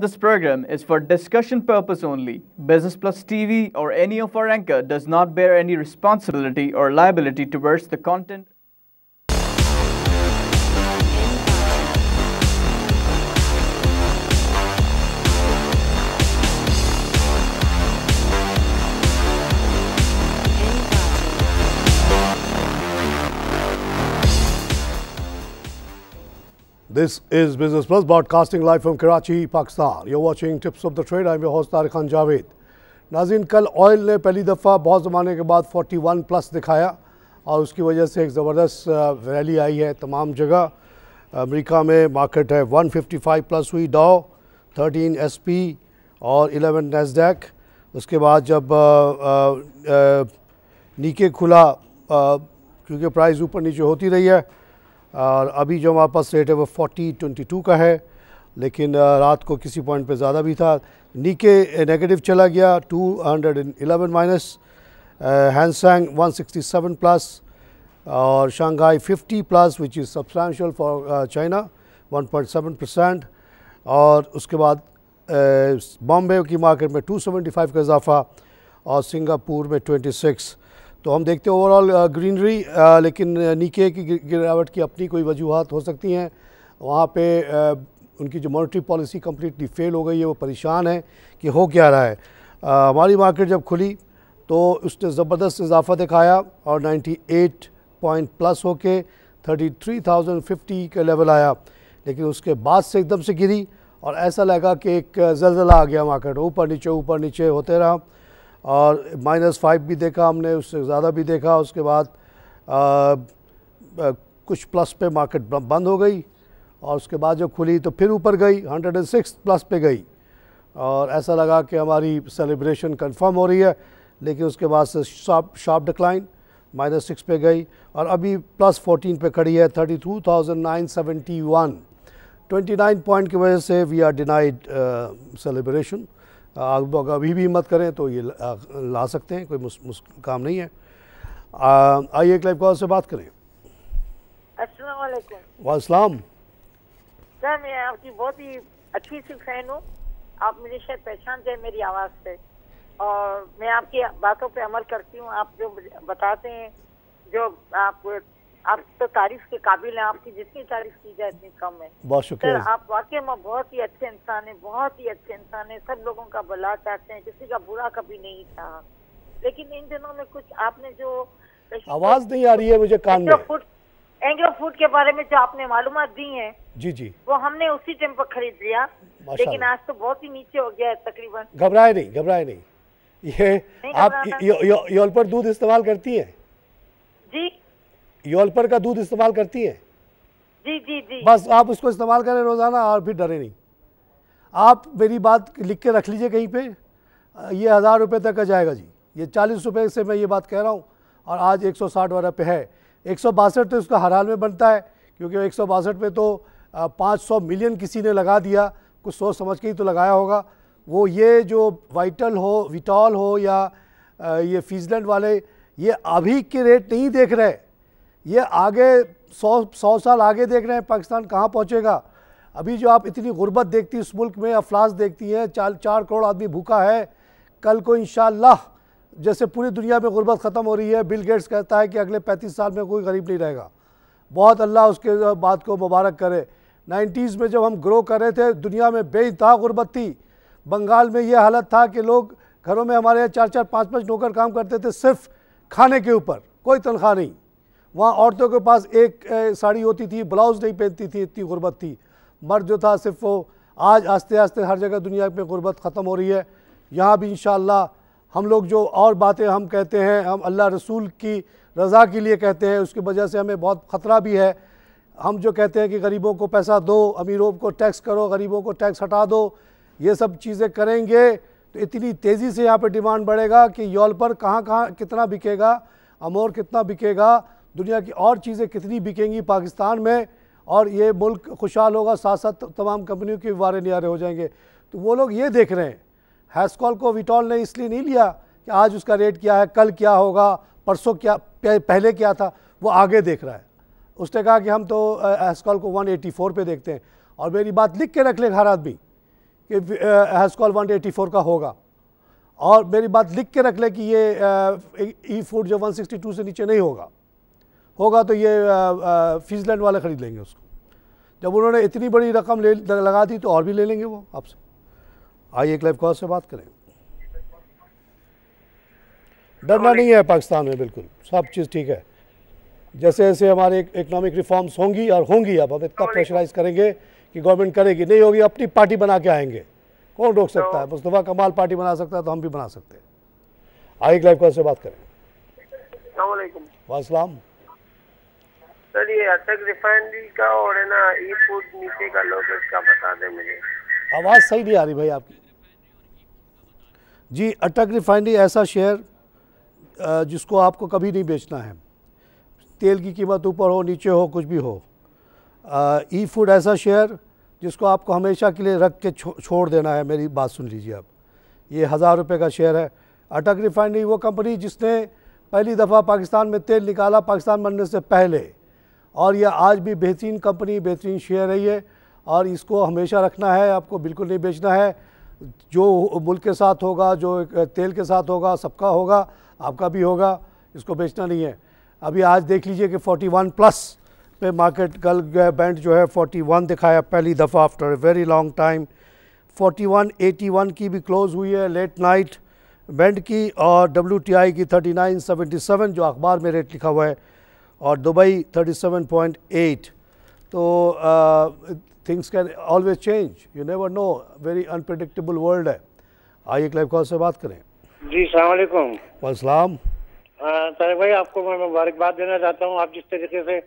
This program is for discussion purpose only. Business Plus TV or any of our anchor does not bear any responsibility or liability towards the content. This is Business Plus, broadcasting live from Karachi, Pakistan. You're watching Tips of the Trade. I'm your host Tariq Khan Javed. नाज़रीन, कल oil ने पहली दफ़ा बहुत ज़माने के बाद 41 plus दिखाया और उसकी वजह से एक ज़बरदस्त रैली आई है तमाम जगह। अमेरिका में मार्केट है 155 प्लस हुई, डाउ 13 SP और 11 नैस्डैक। उसके बाद जब नीचे खुला, क्योंकि प्राइस ऊपर नीचे होती रही है, और अभी जो हमारे पास रेट है वो 40.22 का है, लेकिन रात को किसी पॉइंट पे ज़्यादा भी था। नीके नेगेटिव चला गया 211 माइनस, हैंगसेंग 167 प्लस और Shanghai 50 plus which is substantial for China 1.7%। और उसके बाद बॉम्बे की मार्केट में 275 का इजाफा और सिंगापुर में 26। तो हम देखते हैं ओवरऑल ग्रीनरी, लेकिन नीचे की गिरावट की अपनी कोई वजूहात हो सकती हैं। वहाँ पे उनकी जो मॉनेटरी पॉलिसी कम्प्लीटली फेल हो गई है, वो परेशान है कि हो क्या रहा है। हमारी मार्केट जब खुली तो उसने ज़बरदस्त इजाफा दिखाया और 98 पॉइंट प्लस होके 33,050 का लेवल आया, लेकिन उसके बाद से एकदम से गिरी और ऐसा लगा कि एक ज़लज़ला आ गया। मार्केट ऊपर नीचे होते रहा और -5 भी देखा हमने, उससे ज़्यादा भी देखा। उसके बाद कुछ प्लस पे मार्केट बंद हो गई और उसके बाद जब खुली तो फिर ऊपर गई, 106 प्लस पे गई और ऐसा लगा कि हमारी सेलिब्रेशन कंफर्म हो रही है, लेकिन उसके बाद से शार्प डिक्लाइन -6 पे गई और अभी +14 पे खड़ी है 32,971। 29 पॉइंट की वजह से वी आर डिनाइड सेलिब्रेशन। अभी भी हिम्मत करें तो ये ला सकते हैं, कोई काम नहीं है। आइए एक लाइव कॉल से बात करें। अस्सलाम वालेकुम। वालेकुम सर, मैं आपकी बहुत ही अच्छी सी फैन हूँ। आप मुझे शायद पहचानते हैं मेरी आवाज़ से, और मैं आपकी बातों पे अमल करती हूँ। आप जो बताते हैं, जो आप तो तारीफ के काबिल हैं। आपकी जितनी तारीफ की जाए इतनी कम है। बहुत शुक्रिया सर, आप वाकई में बहुत ही अच्छे इंसान हैं, बहुत ही अच्छे इंसान हैं। सब लोगों का भला चाहते हैं, किसी का बुरा कभी नहीं चाहा। लेकिन इन दिनों में कुछ आपने जो आवाज़ नहीं आ रही है मुझे कान में, एंग्लो फूड के बारे में जो आपने मालूमात दी हैं, जी वो हमने उसी टाइम पर खरीद लिया, लेकिन आज तो बहुत ही नीचे हो गया है तकरीबन। घबराए नहीं। ये आप योलपर दूध इस्तेमाल करती हैं? जी, योलपर का दूध इस्तेमाल करती हैं? जी। बस आप उसको इस्तेमाल करें रोज़ाना और फिर डरे नहीं। आप मेरी बात लिख के रख लीजिए कहीं पे, ये 1000 रुपये तक का जाएगा जी। ये 40 रुपये से मैं ये बात कह रहा हूँ और आज 160 वाला पे है। 162 तो इसका हर हाल में बनता है, क्योंकि 162 पे तो 500 मिलियन किसी ने लगा दिया, कुछ सोच समझ के ही तो लगाया होगा। वो ये जो विटॉल हो या ये फीसलैंड वाले, ये अभी के रेट नहीं देख रहे, ये आगे 100 साल आगे देख रहे हैं पाकिस्तान कहाँ पहुँचेगा। अभी जो आप इतनी गुर्बत देखती इस मुल्क में, अफलास देखती हैं, 4 करोड़ आदमी भूखा है। कल को इंशाअल्लाह जैसे पूरी दुनिया में गुर्बत ख़त्म हो रही है, बिल गेट्स कहता है कि अगले 35 साल में कोई गरीब नहीं रहेगा। बहुत अल्लाह उसके बात को मुबारक करे। 90s में जब हम ग्रो कर रहे थे, दुनिया में बेइंतहा गुर्बत थी। बंगाल में ये हालत था कि लोग घरों में हमारे 4-4, 5-5 नौकर काम करते थे सिर्फ खाने के ऊपर, कोई तनख्वाह नहीं। वहाँ औरतों के पास एक साड़ी होती थी, ब्लाउज़ नहीं पहनती थी, इतनी गुर्बत थी। मर्द जो था सिर्फ वो। आज आस्ते आस्ते हर जगह दुनिया में गुर्बत ख़त्म हो रही है। यहाँ भी इंशाअल्लाह हम लोग जो और बातें हम कहते हैं, हम अल्लाह रसूल की रज़ा के लिए कहते हैं, उसकी वजह से हमें बहुत ख़तरा भी है। हम जो कहते हैं कि गरीबों को पैसा दो, अमीरों को टैक्स करो, गरीबों को टैक्स हटा दो, ये सब चीज़ें करेंगे तो इतनी तेज़ी से यहाँ पे डिमांड बढ़ेगा कि योलपर कहाँ कितना बिकेगा, अमोर कितना बिकेगा, दुनिया की और चीज़ें कितनी बिकेंगी पाकिस्तान में, और ये मुल्क खुशहाल होगा, साथ साथ तमाम कंपनियों के वारे नियारे हो जाएंगे। तो वो लोग ये देख रहे हैं। हैस्कॉल को विटॉल ने इसलिए नहीं लिया कि आज उसका रेट क्या है, कल क्या होगा, परसों क्या, पहले क्या था, वो आगे देख रहा है। उसने कहा कि हम तो हैस्कॉल को 184 पे देखते हैं। और मेरी बात लिख के रख ले हर आदमी कि हैज़ कॉल 184 का होगा। और मेरी बात लिख के रख ले कि ये ई फूड जो 162 से नीचे नहीं होगा तो ये फीसलैंड वाले ख़रीद लेंगे उसको। जब उन्होंने इतनी बड़ी रकम लगा दी तो और भी ले लेंगे वो आपसे। आइए एक लाइव कॉल से बात करें। डरना नहीं है पाकिस्तान में, बिल्कुल सब चीज़ ठीक है। जैसे जैसे हमारे इकोनॉमिक रिफॉर्म्स होंगी और होंगी, अब हम इतना प्रेशराइज करेंगे कि गवर्नमेंट करेगी, नहीं होगी अपनी पार्टी बना के आएंगे। कौन रोक सकता है? मुस्तफा कमाल पार्टी बना सकता है तो हम भी बना सकते हैं। आइए एक लाइव कॉल से बात करें। वालेकुम सर, ये अटक रिफाइनरी का और है ना ई फूड नीचे का लोग इसका बता दें मुझे। आवाज़ सही नहीं आ रही भाई आपकी। जी, अटक रिफाइनरी ऐसा शेयर जिसको आपको कभी नहीं बेचना है। तेल की कीमत ऊपर हो नीचे हो कुछ भी हो। ई फूड ऐसा शेयर जिसको आपको हमेशा के लिए रख के छोड़ देना है। मेरी बात सुन लीजिए आप, ये 1000 रुपये का शेयर है। अटक रिफाइनरी वो कंपनी जिसने पहली दफ़ा पाकिस्तान में तेल निकाला पाकिस्तान बनने से पहले, और यह आज भी बेहतरीन कंपनी, बेहतरीन शेयर है ये, और इसको हमेशा रखना है, आपको बिल्कुल नहीं बेचना है। जो मुल्क के साथ होगा, जो तेल के साथ होगा, सबका होगा, आपका भी होगा, इसको बेचना नहीं है। अभी आज देख लीजिए कि 41 प्लस पे मार्केट कल बैंड जो है 41 दिखाया पहली दफ़ा after a very long time. 4181 की भी क्लोज़ हुई है लेट नाइट बैंड की, और WTI की 3977 जो अखबार में रेट लिखा हुआ है, और दुबई 37.8। तो things can always change, you never know, very unpredictable world है। आइए एक लाइव कॉल से बात करें। जी अस्सलाम वालेकुम। वालेकुम। तारिक भाई, आपको मैं मुबारकबाद देना चाहता हूँ। आप जिस तरीके से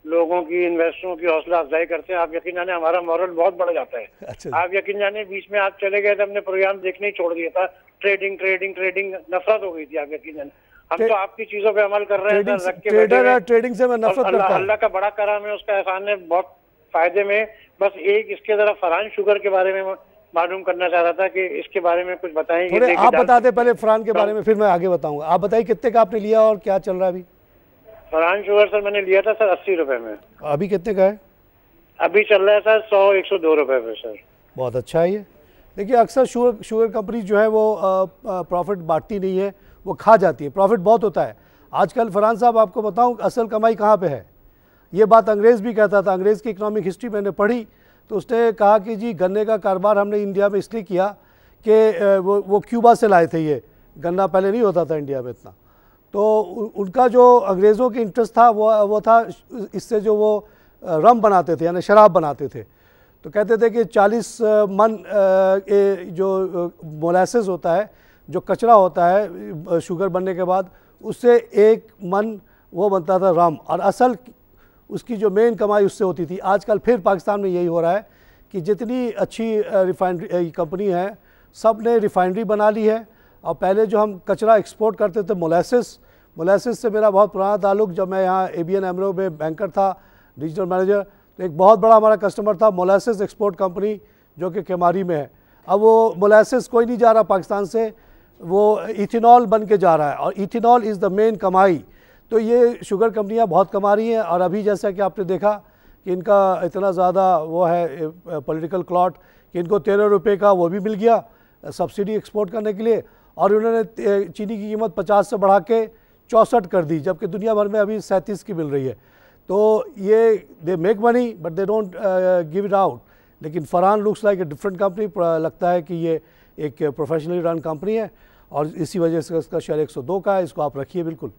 लोगों की, इन्वेस्टरों की हौसला अफजाई करते हैं, आप यकीन जाने हमारा मॉरल बहुत बढ़ जाता है। अच्छा। आप यकीन जाने बीच में आप चले गए थे, हमने प्रोग्राम देखने ही छोड़ दिया था। ट्रेडिंग ट्रेडिंग ट्रेडिंग नफरत हो गई थी। आप यकीन जाने हम तो आपकी चीजों पे अमल कर रहे हैं। ट्रेडिंग से मैं नफरत करता हूं। अल्लाह का बड़ा करम है, उसका एहसान है, बहुत फायदे में। बस एक इसके जरा फरहान शुगर के बारे में मालूम करना चाह रहा था कि इसके बारे में कुछ बताएंगे। आप बता दें पहले फरहान के बारे में, फिर मैं आगे बताऊंगा। आप बताइए कितने का आपने लिया और क्या चल रहा है अभी? फरहान शुगर सर मैंने लिया था सर 80 रुपए में। अभी कितने का है? अभी चल रहा है सर 100-102 रुपए पे सर। बहुत अच्छा है ये। देखिए अक्सर शुगर कंपनी जो है वो प्रॉफिट बांटती नहीं है, वो खा जाती है। प्रॉफिट बहुत होता है आजकल। फरहान साहब आपको बताऊं असल कमाई कहाँ पे है, ये बात अंग्रेज़ भी कहता था। अंग्रेज़ की इकोनॉमिक हिस्ट्री मैंने पढ़ी तो उसने कहा कि जी गन्ने का कारोबार हमने इंडिया में इसलिए किया कि वो क्यूबा से लाए थे। ये गन्ना पहले नहीं होता था इंडिया में इतना। तो उनका जो अंग्रेज़ों की इंटरेस्ट था वो था इससे जो वो रम बनाते थे यानी शराब बनाते थे। तो कहते थे कि 40 मन जो मोलासेस होता है, जो कचरा होता है शुगर बनने के बाद, उससे 1 मन वो बनता था रम, और असल उसकी जो मेन कमाई उससे होती थी। आजकल फिर पाकिस्तान में यही हो रहा है कि जितनी अच्छी रिफाइनरी कंपनी है सब ने रिफाइनरी बना ली है। और पहले जो हम कचरा एक्सपोर्ट करते थे मोलासेस से मेरा बहुत पुराना ताल्लुक़। जब मैं यहाँ ABN AMRO में बैंकर था, रीजनल मैनेजर, तो एक बहुत बड़ा हमारा कस्टमर था मोलासेस एक्सपोर्ट कंपनी जो कि केमारी में है। अब वो मोलासेस कोई नहीं जा रहा पाकिस्तान से, वो इथेनॉल बन के जा रहा है, और इथेनॉल इज़ द मेन कमाई। तो ये शुगर कंपनियां बहुत कमा रही हैं। और अभी जैसा कि आपने देखा कि इनका इतना ज़्यादा वो है पॉलिटिकल क्लॉट कि इनको 13 रुपये का वो भी मिल गया सब्सिडी एक्सपोर्ट करने के लिए, और उन्होंने चीनी की कीमत 50 से बढ़ा के 64 कर दी, जबकि दुनिया भर में अभी 37 की मिल रही है। तो ये they make money but they don't give it out. लेकिन Farhan looks like a different company. लगता है कि ये एक प्रोफेशनली रन कंपनी है, और इसी वजह से इसका शेयर 102 का है। इसको आप रखिए बिल्कुल।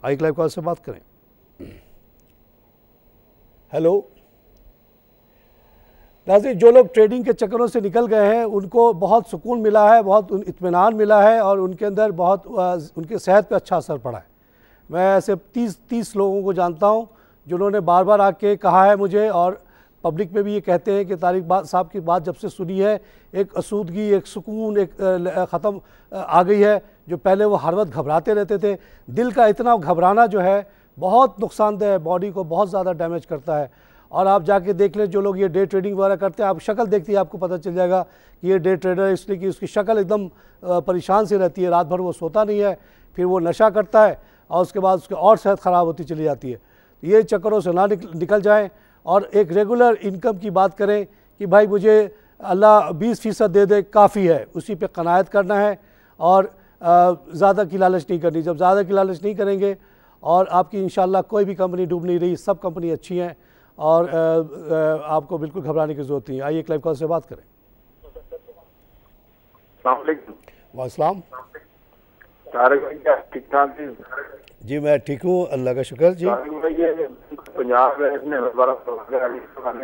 आई लाइव कॉल से बात करें। हेलो नाज़रीन, जो लोग ट्रेडिंग के चक्करों से निकल गए हैं उनको बहुत सुकून मिला है, बहुत इत्मीनान मिला है, और उनके अंदर बहुत उनके सेहत पे अच्छा असर पड़ा है। मैं ऐसे 30 लोगों को जानता हूं जिन्होंने बार बार आके कहा है मुझे, और पब्लिक में भी ये कहते हैं कि तारिक साहब की बात जब से सुनी है एक आसूदगी, एक सुकून, एक ख़त्म आ गई है। जो पहले वो हर वक्त घबराते रहते थे, दिल का इतना घबराना जो है बहुत नुकसानदेह है, बॉडी को बहुत ज़्यादा डैमेज करता है। और आप जाके देख लें जो लोग ये डे ट्रेडिंग वगैरह करते हैं, आप शक्ल देखती है आपको पता चल जाएगा कि ये डे ट्रेडर है, इसलिए कि उसकी शक्ल एकदम परेशान सी रहती है, रात भर वो सोता नहीं है, फिर वो नशा करता है, और उसके बाद उसकी और सेहत ख़राब होती चली जाती है। ये चक्करों से ना निकल जाएँ, और एक रेगुलर इनकम की बात करें कि भाई मुझे अल्लाह 20% दे दे काफ़ी है, उसी पे कनायत करना है और ज़्यादा की लालच नहीं करनी। जब ज़्यादा की लालच नहीं करेंगे और आपकी इंशाल्लाह कोई भी कंपनी डूब नहीं रही, सब कंपनी अच्छी हैं और आपको बिल्कुल घबराने की ज़रूरत नहीं है। आइए एक लाइव कॉल से बात करें। वालेकुम। ठीक ठाक जी मैं ठीक हूँ, अल्लाह का शुक्र जी। पंजाब है, इसने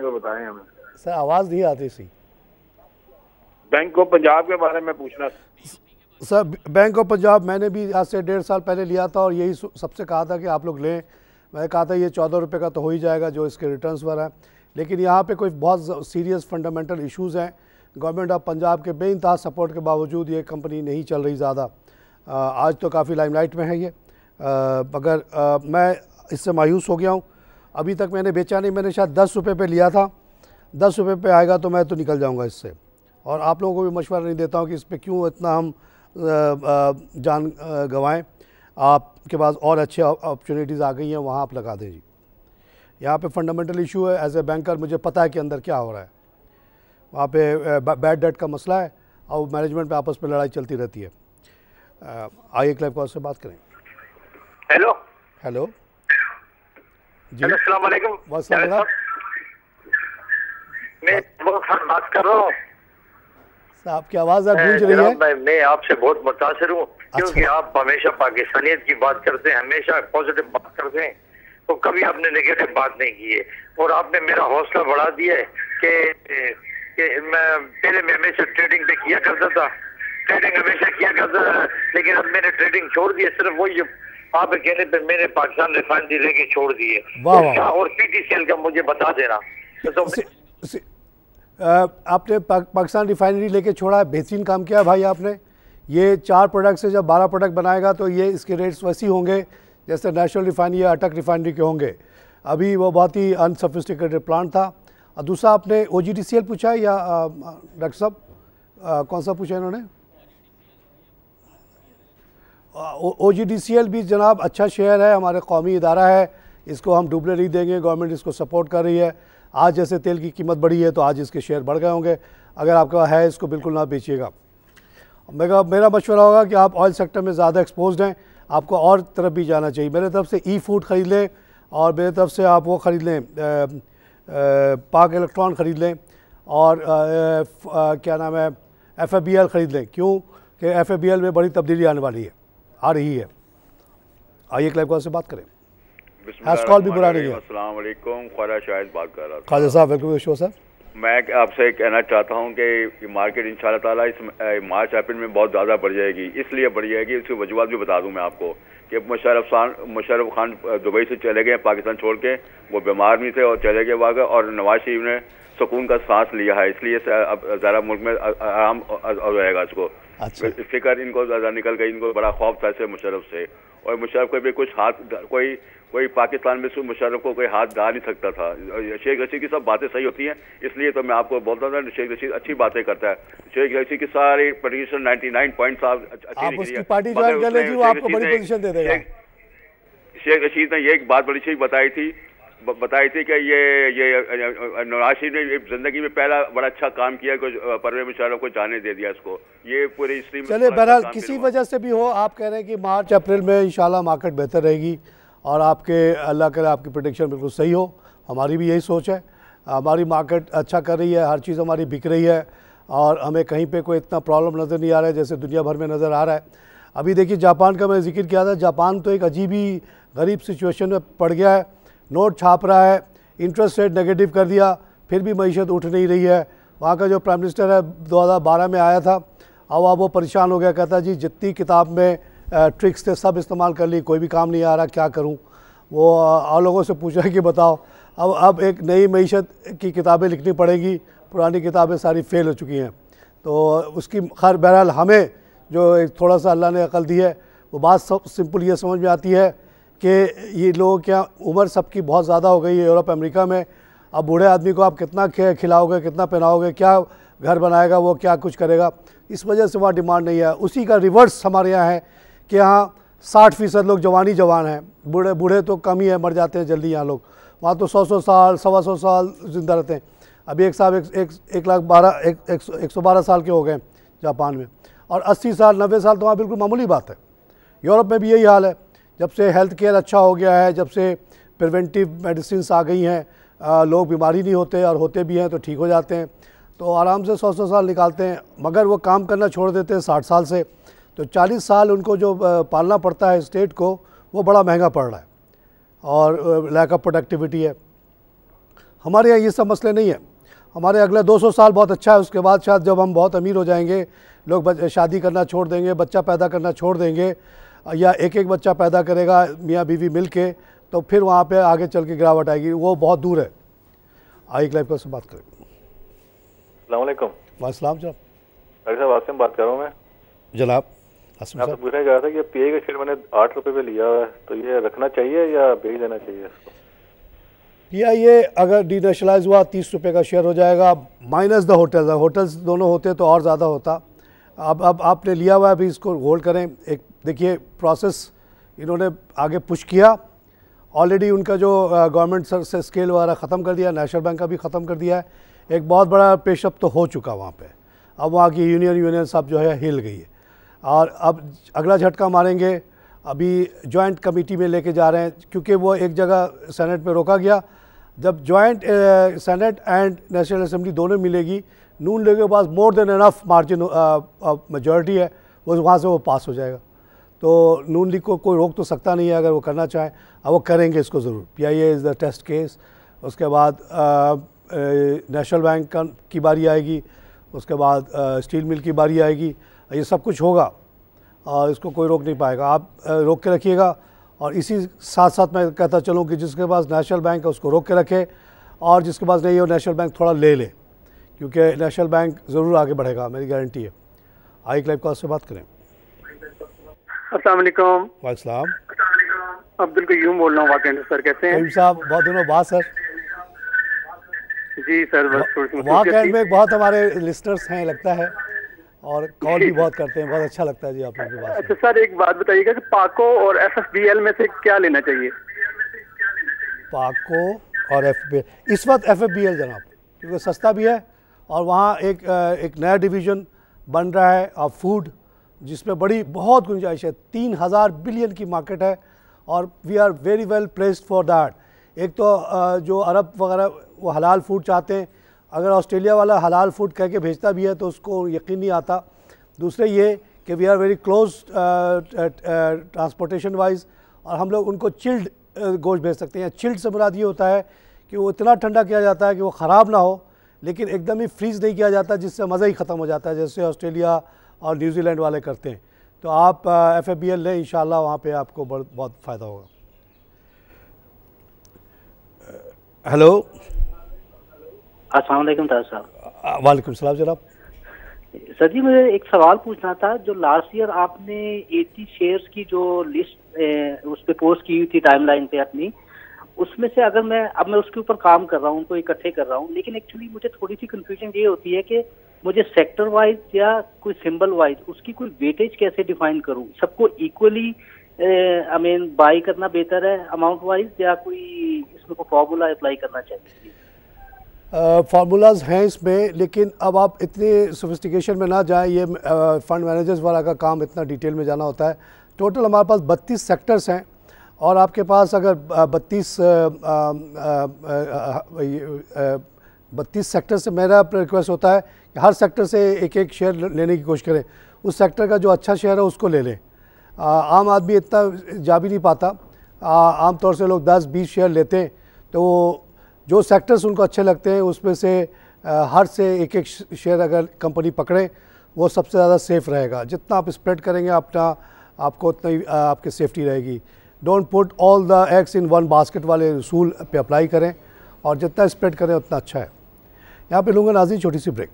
को बताएं हमें। सर आवाज़ नहीं आती सी। बैंक ऑफ पंजाब के बारे में पूछना सर। बैंक ऑफ पंजाब मैंने भी आज से 1.5 साल पहले लिया था और यही सबसे कहा था कि आप लोग लें। मैंने कहा था ये 14 रुपये का तो हो ही जाएगा जो इसके रिटर्न्स पर है, लेकिन यहाँ पे कोई बहुत सीरियस फंडामेंटल इश्यूज़ हैं। गवर्नमेंट ऑफ पंजाब के बेइंतहा सपोर्ट के बावजूद ये कंपनी नहीं चल रही ज़्यादा। आज तो काफ़ी लाइमलाइट में है ये, मगर मैं इससे मायूस हो गया हूँ। अभी तक मैंने बेचा नहीं, मैंने शायद 10 रुपये पे लिया था। 10 रुपये पे आएगा तो मैं तो निकल जाऊँगा इससे। और आप लोगों को भी मशवरा नहीं देता हूँ कि इस पर क्यों इतना हम जान गंवाएँ। आपके पास और अच्छे अपॉर्चुनिटीज़ आ गई हैं, वहाँ आप लगा दें जी। यहाँ पे फंडामेंटल इशू है। एज ए बैंकर मुझे पता है कि अंदर क्या हो रहा है। वहाँ पे बैड डेट का मसला है और मैनेजमेंट पे आपस में लड़ाई चलती रहती है। आइए क्लब कॉल से बात करें। हेलो हेलो जी, अस्सलाम वालेकुम। वालेकुम। मैं बात कर रहा हूँ। आपकी आवाज़ गूंज रही है। मैं आपसे बहुत मुतासिर हूँ क्योंकि आप हमेशा पाकिस्तानियत की बात करते हैं, हमेशा पॉजिटिव बात करते हैं, तो कभी आपने नेगेटिव बात नहीं की है। और आपने मेरा हौसला बढ़ा दिया है कि मैं पहले मैं हमेशा ट्रेडिंग पे किया करता था, ट्रेडिंग हमेशा किया करता था, लेकिन अब मैंने ट्रेडिंग छोड़ दी है। सिर्फ वही आप कहने पे मैंने पाकिस्तान रिफाइनरी लेके छोड़ दी है। और पीटीसीएल का मुझे बता देना। आपने पाकिस्तान रिफाइनरी लेके छोड़ा है, बेहतरीन काम किया भाई आपने। ये 4 प्रोडक्ट से जब 12 प्रोडक्ट बनाएगा तो ये इसके रेट्स वैसे होंगे जैसे नेशनल रिफाइनरी या अटक रिफाइनरी के होंगे। अभी वो बहुत ही अनसोफिस्टिकेटेड प्लांट था। और दूसरा आपने OGDCL पूछा है या डॉक्टर साहब कौन सा पूछा इन्होंने? OGDCL भी जनाब अच्छा शेयर है, हमारे कौमी इदारा है, इसको हम डूबने नहीं देंगे। गवर्नमेंट इसको सपोर्ट कर रही है। आज जैसे तेल की कीमत बढ़ी है तो आज इसके शेयर बढ़ गए होंगे। अगर आपके पास है इसको बिल्कुल ना बेचिएगा। मेरा मशवरा होगा कि आप ऑयल सेक्टर में ज़्यादा एक्सपोज्ड हैं, आपको और तरफ भी जाना चाहिए। मेरे तरफ से E-फूड ख़रीद लें और मेरे तरफ से आप वो ख़रीद लें, पाक इलेक्ट्रॉन ख़रीद लें और क्या नाम है FFBL ख़रीद लें। क्यों कि FFBL में बड़ी तब्दीली आने वाली है, आ रही है। आइए क्लाइव कॉल से बात करें। कॉल भी बुरा नहीं है। अस्सलाम वालेकुम, ख्वाजा शाहिद बात कर रहा था। Khwaja Sahab welcome show sir. मैं आपसे कहना चाहता हूं कि मार्केट इंशाल्लाह ताला इस मार्च अप्रैल में बहुत ज़्यादा बढ़ जाएगी। इसलिए बढ़ जाएगी, इसकी वजूहत भी बता दूं मैं आपको कि मुशर्रफ खान दुबई से चले गए, पाकिस्तान छोड़ के। वो बीमार भी थे और चले गए वहाँ, और नवाज शरीफ ने सुकून का सांस लिया है, इसलिए अब ज़रा मुल्क में आराम हो जाएगा इसको। अच्छा। फिक्र इनको ज़्यादा निकल गई, इनको बड़ा खौफ था इससे मुशर्रफ से। और मुशर्रफ को भी कुछ हाथ कोई पाकिस्तान में मुशर्रफ को कोई हाथ डाल नहीं सकता था। शेख रशीद की सब बातें सही होती हैं, इसलिए तो मैं आपको बोलता था शेख रशीद अच्छी बातें करता है। शेख रशीद की सारी पोजीशन 99 पॉइंट्स आप उसकी पार्टी ज्वाइन कर लीजिए, वो आपको बड़ी पोजीशन दे देगा। शेख रशीद ने ये एक बात बड़ी चीज बताई थी कि ये नवाज शरीफ ने जिंदगी में पहला बड़ा अच्छा काम किया, परवेज मुशर्रफ को जाने दे दिया इसको। ये पूरी हिस्ट्री में चले बहरहाल किसी वजह से भी हो, आप कह रहे हैं कि मार्च अप्रैल में इंशाल्लाह मार्केट बेहतर रहेगी और आपके अल्लाह करे आपकी प्रेडिक्शन बिल्कुल सही हो। हमारी भी यही सोच है। हमारी मार्केट अच्छा कर रही है, हर चीज़ हमारी बिक रही है और हमें कहीं पे कोई इतना प्रॉब्लम नज़र नहीं आ रहा है जैसे दुनिया भर में नज़र आ रहा है। अभी देखिए जापान का मैं जिक्र किया था, जापान तो एक अजीब ही गरीब सिचुएशन में पड़ गया है। नोट छाप रहा है, इंटरेस्ट रेट नेगेटिव कर दिया, फिर भी मईशत उठ नहीं रही है। वहाँ का जो प्राइम मिनिस्टर है 2012 में आया था, अब वो परेशान हो गया, कहता जी जितनी किताब में ट्रिक्स थे सब इस्तेमाल कर ली, कोई भी काम नहीं आ रहा, क्या करूं। वो और लोगों से पूछा कि बताओ अब एक नई मईशत की किताबें लिखनी पड़ेगी, पुरानी किताबें सारी फेल हो चुकी हैं। तो उसकी खैर बहरहाल हमें जो एक थोड़ा सा अल्लाह ने अकल दी है, वो बात सब सिंपल ये समझ में आती है कि ये लोग क्या उम्र सबकी बहुत ज़्यादा हो गई है यूरोप अमेरिका में। अब बूढ़े आदमी को आप कितना खिलाओगे, कितना पहनाओगे, क्या घर बनाएगा वो, क्या कुछ करेगा, इस वजह से वहाँ डिमांड नहीं है। उसी का रिवर्स हमारे यहाँ है कि यहाँ 60% लोग जवान हैं, बूढ़े तो कम ही है, मर जाते हैं जल्दी यहाँ लोग। वहाँ तो 100 साल 125 साल ज़िंदा रहते हैं। अभी एक साहब 112 साल के हो गए जापान में, और 80 साल 90 साल तो वहाँ बिल्कुल मामूली बात है। यूरोप में भी यही हाल है। जब से हेल्थ केयर अच्छा हो गया है, जब से प्रिवेंटिव मेडिसिन आ गई हैं, लोग बीमारी नहीं होते, और होते भी हैं तो ठीक हो जाते हैं, तो आराम से 100 साल निकालते हैं। मगर वो काम करना छोड़ देते हैं 60 साल से, तो 40 साल उनको जो पालना पड़ता है स्टेट को, वो बड़ा महंगा पड़ रहा है, और लैक ऑफ प्रोडक्टिविटी है। हमारे यहाँ ये सब मसले नहीं है। हमारे अगले 200 साल बहुत अच्छा है, उसके बाद शायद जब हम बहुत अमीर हो जाएंगे, लोग शादी करना छोड़ देंगे, बच्चा पैदा करना छोड़ देंगे, या एक एक बच्चा पैदा करेगा मियाँ बीवी मिल के, तो फिर वहाँ पे आगे चल के गिरावट आएगी, वो बहुत दूर है। आई लाइफ से बात करें। अस्सलाम वालेकुम। वालेकुम जनाब। डॉक्टर साहब आसिम बात कर रहा हूँ मैं। जनाब मैं आपसे पूछना चाह रहा था कि पीआई का शेयर मैंने 8 रुपये पे लिया हुआ है, तो ये रखना चाहिए या बेच देना चाहिए इसको? पीआईए अगर डीनेशनलाइज हुआ 30 रुपये का शेयर हो जाएगा, माइनस द होटल्स। होटल्स दोनों होते तो और ज़्यादा होता। अब आपने लिया हुआ है, अभी इसको होल्ड करें। एक देखिए प्रोसेस इन्होंने आगे पुश किया, ऑलरेडी उनका जो गवर्नमेंट से स्केल वगैरह ख़त्म कर दिया, नेशनल बैंक का भी ख़त्म कर दिया है। एक बहुत बड़ा पेशअप तो हो चुका वहाँ पे। अब वहाँ की यूनियन सब जो है हिल गई है, और अब अगला झटका मारेंगे। अभी जॉइंट कमेटी में लेके जा रहे हैं, क्योंकि वो एक जगह सेनेट में रोका गया। जब joint senate and national assembly दोनों मिलेगी, नून लीग के पास more than enough margin majority है, वो वहाँ से वो पास हो जाएगा। तो नून लीग को कोई रोक तो सकता नहीं है अगर वो करना चाहें। अब वो करेंगे इसको ज़रूर। PIA is the test case. उसके बाद नेशनल बैंक की बारी आएगी, उसके बाद स्टील मिल की बारी आएगी। ये सब कुछ होगा और इसको कोई रोक नहीं पाएगा। आप रोक के रखिएगा। और इसी साथ साथ मैं कहता चलूँ कि जिसके पास नेशनल बैंक है उसको रोक के रखे, और जिसके पास नहीं हो नेशनल बैंक थोड़ा ले ले, क्योंकि नेशनल बैंक ज़रूर आगे बढ़ेगा, मेरी गारंटी है। आई क्लाइव कॉल से बात करें। अस्सलाम वालेकुम। वालेकुम। अब्दुल कयूम बोल रहा हूँ वाकई सर, कैसे हैं? साहब बहुत दिनों बाद सर। जी सर, बस थोड़ी वाकई में बहुत हमारे लिस्टनर्स हैं लगता है, और कॉल भी बहुत करते हैं। बहुत अच्छा लगता है जी आप लोगों की बात। अच्छा सर, एक बात बताइएगा कि पाको और एफएफबीएल में से क्या लेना चाहिए? पाको और एफबीएल, इस वक्त एफएफबीएल जनाब, क्योंकि सस्ता भी है, और वहाँ एक नया डिवीज़न बन रहा है ऑफ फूड, जिसमें बहुत गुंजाइश है। 3000 बिलियन की मार्केट है, और we are very well placed for that. एक तो जो अरब वगैरह वो हलाल फूड चाहते हैं, अगर ऑस्ट्रेलिया वाला हलाल फूड कह के भेजता भी है तो उसको यकीन नहीं आता। दूसरे ये कि we are very close transportation wise, और हम लोग उनको चिल्ड गोश्त भेज सकते हैं। चिल्ड से मुराद ये होता है कि वो इतना ठंडा किया जाता है कि वो ख़राब ना हो, लेकिन एकदम ही फ्रीज़ नहीं किया जाता, जिससे मज़ा ही ख़त्म हो जाता है, जैसे ऑस्ट्रेलिया और न्यूजीलैंड वाले करते हैं। तो आप एफएफबीएल लें, इंशाल्लाह वहाँ पे आपको बहुत फ़ायदा होगा। हेलो, अस्सलाम वालेकुम ताज साहब। वालेकुम सलाम जनाब। सर जी, मुझे एक सवाल पूछना था। जो लास्ट ईयर आपने 80 शेयर्स की जो लिस्ट उस पर पोस्ट की हुई थी टाइमलाइन पे अपनी, उसमें से अगर मैं उसके ऊपर काम कर रहा हूँ, उनको इकट्ठे कर रहा हूँ, लेकिन एक्चुअली मुझे थोड़ी सी कंफ्यूजन ये होती है कि मुझे सेक्टर वाइज या कोई सिंबल वाइज उसकी कोई वेटेज कैसे डिफाइन करूँ? सबको इक्वली बाई करना बेहतर है अमाउंट वाइज, या कोई इसमें कोई फार्मूला अप्लाई करना चाहिए? फार्मूलाज हैं इसमें, लेकिन अब आप इतने सोफिस्टिकेशन में ना जाएं। ये फंड मैनेजर्स वाला का काम इतना डिटेल में जाना होता है। टोटल हमारे पास 32 सेक्टर्स हैं, और आपके पास अगर 32 सेक्टर से मेरा रिक्वेस्ट होता है कि हर सेक्टर से एक एक शेयर लेने की कोशिश करें। उस सेक्टर का जो अच्छा शेयर है उसको ले लें। आम आदमी इतना जा भी नहीं पाता। आम तौर से लोग 10-20 शेयर लेते हैं, तो जो सेक्टर्स उनको अच्छे लगते हैं उसमें से हर से एक एक शेयर अगर कंपनी पकड़े, वो सबसे ज़्यादा सेफ़ रहेगा। जितना आप स्प्रेड करेंगे आपको उतना ही आपकी सेफ्टी रहेगी। Don't put all the eggs in one basket वाले उसूल पे अप्लाई करें, और जितना स्प्रेड करें उतना अच्छा है। यहाँ पे लूँगा नाज़रीन छोटी सी break.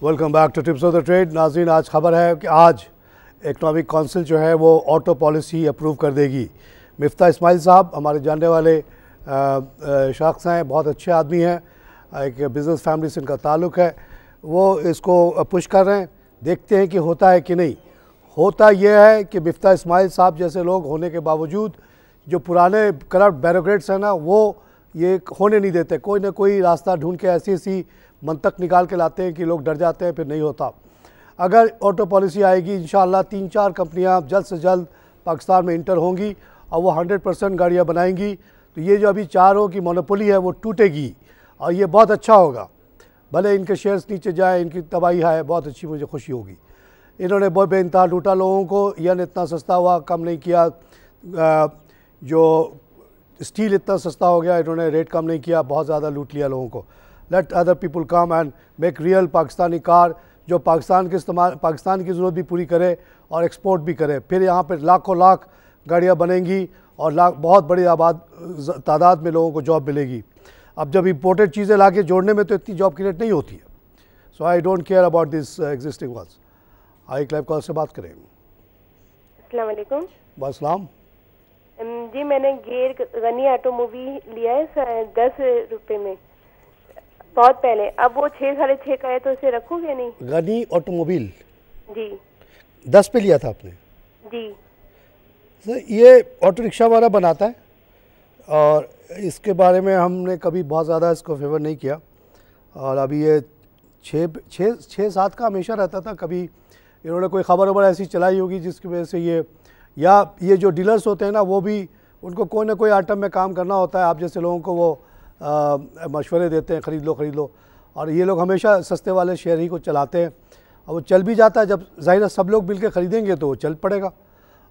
Welcome back to tips of the trade. नाज़रीन, आज खबर है कि आज इकनॉमिक काउंसिल जो है वो ऑटो पॉलिसी अप्रूव कर देगी। मिफ्ता इस्माइल साहब हमारे जानने वाले शख्स हैं, बहुत अच्छे आदमी हैं, एक बिज़नेस फैमिली से इनका ताल्लुक़ है, वो इसको पुश कर रहे हैं। देखते हैं कि होता है कि नहीं। होता यह है कि मिफ्ता इस्माइल साहब जैसे लोग होने के बावजूद जो पुराने करप्ट बैरोक्रेट्स हैं ना, वो ये होने नहीं देते। कोई ना कोई रास्ता ढूंढ के ऐसी मंतक निकाल के लाते हैं कि लोग डर जाते हैं, फिर नहीं होता। अगर ऑटो पॉलिसी आएगी, इंशाअल्लाह 3-4 कंपनियां जल्द से जल्द पाकिस्तान में इंटर होंगी और वो 100% गाड़ियाँ बनाएंगी, तो ये जो अभी 4 की मोनोपोली है वो टूटेगी और ये बहुत अच्छा होगा। भले इनके शेयर्स नीचे जाए, इनकी तबाही है, बहुत अच्छी मुझे खुशी होगी। इन्होंने बहुत बेइंतहा लूटा लोगों को। यन इतना सस्ता हुआ, कम नहीं किया। जो स्टील इतना सस्ता हो गया, इन्होंने रेट कम नहीं किया, बहुत ज़्यादा लूट लिया लोगों को। Let other people come and make real Pakistani car, जो पाकिस्तान की ज़रूरत भी पूरी करे और एक्सपोर्ट भी करे। फिर यहाँ पर लाखों लाख गाड़ियाँ बनेंगी और बहुत बड़ी तादाद में लोगों को जॉब मिलेगी। अब जब इम्पोर्टेड चीज़ें ला के जोड़ने में तो इतनी जॉब क्रिएट नहीं होती है। So I don't care about this existing ones. आई क्लाइव कॉल से बात करें। अस्सलाम वालेकुम। वालेकुम। जी, मैंने गेर गनी ऑटोमोबाइल लिया है 10 रुपए में बहुत पहले। अब वो 6-6.5 का है, तो इसे रखूँ या नहीं? गनी ऑटोमोबाइल जी 10 पे लिया था आपने? जी सर, ये ऑटो रिक्शा वाला बनाता है और इसके बारे में हमने कभी बहुत ज़्यादा इसको फेवर नहीं किया। और अभी ये 6-7 का हमेशा रहता था। कभी इन्होंने कोई खबर ऐसी चलाई होगी जिसकी वजह से ये जो डीलर्स होते हैं ना, वो भी उनको कोई ना कोई आइटम में काम करना होता है। आप जैसे लोगों को वो मशवरे देते हैं, ख़रीद लो, और ये लोग हमेशा सस्ते वाले शेयर ही को चलाते हैं और वो चल भी जाता है। जब ज़ाहिर है सब लोग मिल के ख़रीदेंगे तो वो चल पड़ेगा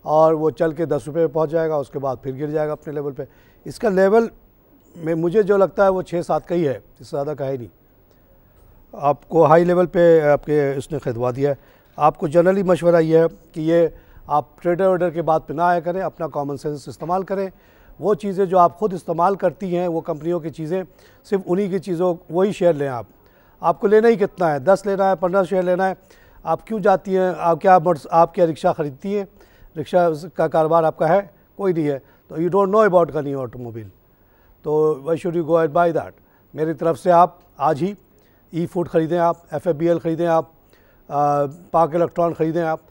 और वो चल के 10 रुपये पे पहुँच जाएगा, उसके बाद फिर गिर जाएगा अपने लेवल पे। इसका लेवल में मुझे जो लगता है वो 6-7 का ही है, इससे ज़्यादा का है नहीं। आपको हाई लेवल पे आपके उसने ख़रीदवा दिया है। आपको जनरली मशवरा ये है कि ये आप ट्रेडर वेडर के बात पे ना आया करें, अपना कॉमन सेंस इस्तेमाल करें। वो चीज़ें जो आप ख़ुद इस्तेमाल करती हैं, वो कंपनियों की चीज़ें, सिर्फ उन्हीं की चीज़ों वही शेयर लें। आपको लेना ही कितना है, 10 लेना है, 15 शेयर लेना है। आप क्यों जाती हैं? आप क्या रिक्शा ख़रीदती हैं? रिक्शा का कारोबार आपका है? कोई नहीं है, तो you don't know about Ghani automobile, तो why should you go and buy that. मेरी तरफ से आप आज ही ई-फूड ख़रीदें, आप FFBL ख़रीदें, आप पाक इलेक्ट्रॉन ख़रीदें। आप